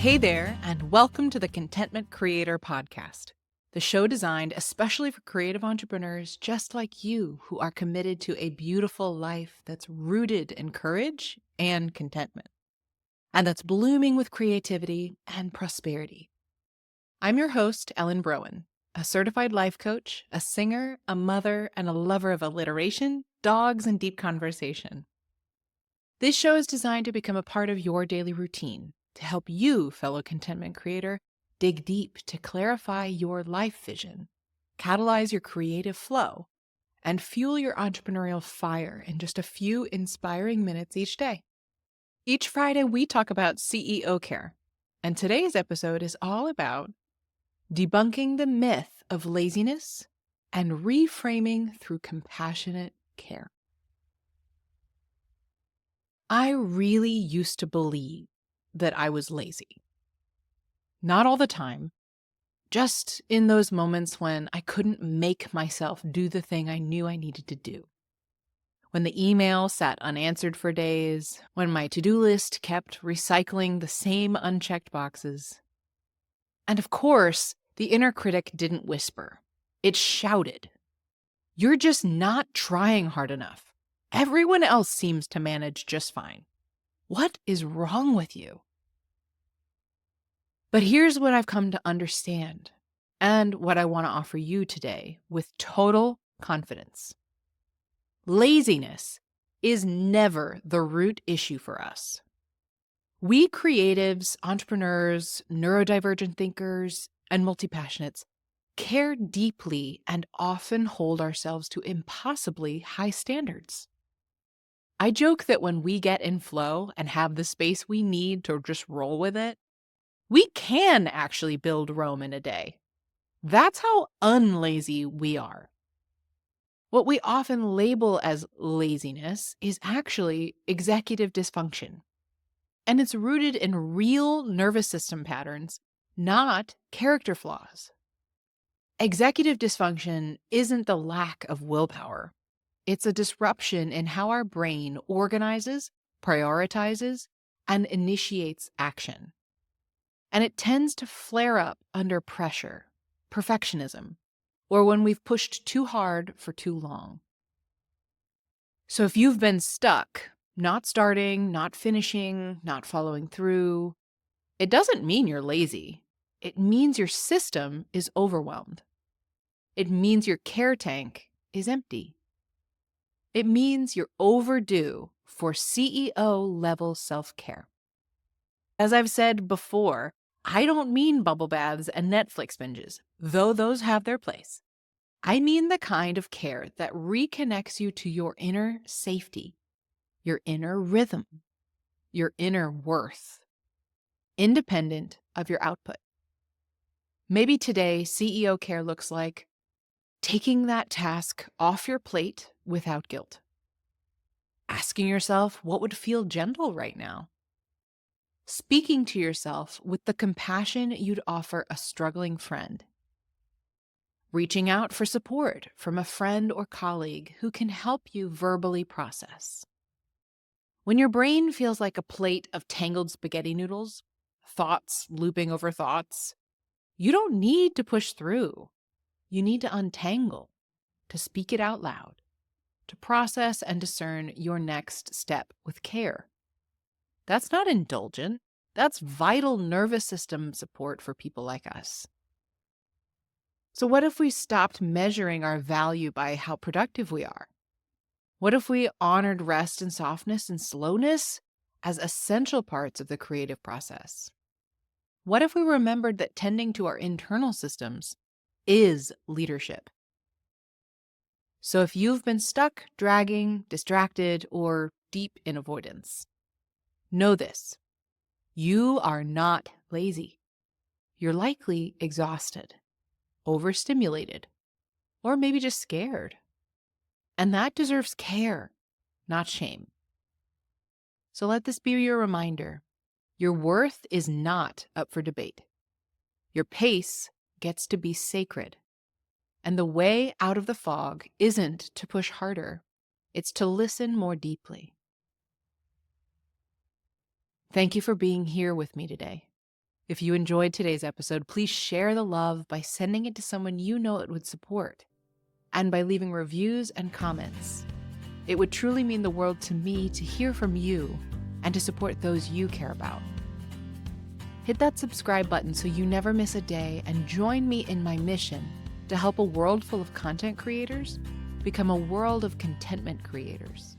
Hey there, and welcome to the Contentment Creator Podcast, the show designed especially for creative entrepreneurs just like you who are committed to a beautiful life that's rooted in courage and contentment, and that's blooming with creativity and prosperity. I'm your host, Ellen Broen, a certified life coach, a singer, a mother, and a lover of alliteration, dogs, and deep conversation. This show is designed to become a part of your daily routine, to help you, fellow contentment creator, dig deep to clarify your life vision, catalyze your creative flow, and fuel your entrepreneurial fire in just a few inspiring minutes each day. Each Friday, we talk about CEO care, and today's episode is all about debunking the myth of laziness and reframing through compassionate care. I really used to believe that I was lazy. Not all the time, just in those moments when I couldn't make myself do the thing I knew I needed to do. When the email sat unanswered for days, when my to-do list kept recycling the same unchecked boxes. And of course, the inner critic didn't whisper. It shouted, "You're just not trying hard enough. Everyone else seems to manage just fine. What is wrong with you?" But here's what I've come to understand, and what I want to offer you today with total confidence. Laziness is never the root issue for us. We creatives, entrepreneurs, neurodivergent thinkers, and multi-passionates care deeply and often hold ourselves to impossibly high standards. I joke that when we get in flow and have the space we need to just roll with it, we can actually build Rome in a day. That's how unlazy we are. What we often label as laziness is actually executive dysfunction. And it's rooted in real nervous system patterns, not character flaws. Executive dysfunction isn't the lack of willpower. It's a disruption in how our brain organizes, prioritizes, and initiates action. And it tends to flare up under pressure, perfectionism, or when we've pushed too hard for too long. So if you've been stuck, not starting, not finishing, not following through, it doesn't mean you're lazy. It means your system is overwhelmed. It means your care tank is empty. It means you're overdue for CEO level self-care. As I've said before, I don't mean bubble baths and Netflix binges, though those have their place. I mean the kind of care that reconnects you to your inner safety, your inner rhythm, your inner worth, independent of your output. Maybe today, CEO care looks like taking that task off your plate without guilt. Asking yourself what would feel gentle right now. Speaking to yourself with the compassion you'd offer a struggling friend. Reaching out for support from a friend or colleague who can help you verbally process. When your brain feels like a plate of tangled spaghetti noodles, thoughts looping over thoughts, you don't need to push through. You need to untangle, to speak it out loud, to process and discern your next step with care. That's not indulgent. That's vital nervous system support for people like us. So what if we stopped measuring our value by how productive we are? What if we honored rest and softness and slowness as essential parts of the creative process? What if we remembered that tending to our internal systems is leadership? So if you've been stuck, dragging, distracted, or deep in avoidance, know this. You are not lazy. You're likely exhausted, overstimulated, or maybe just scared. And that deserves care, not shame. So let this be your reminder. Your worth is not up for debate. Your pace gets to be sacred. And the way out of the fog isn't to push harder. It's to listen more deeply. Thank you for being here with me today. If you enjoyed today's episode, please share the love by sending it to someone you know it would support, and by leaving reviews and comments. It would truly mean the world to me to hear from you and to support those you care about. Hit that subscribe button so you never miss a day, and join me in my mission to help a world full of content creators become a world of contentment creators.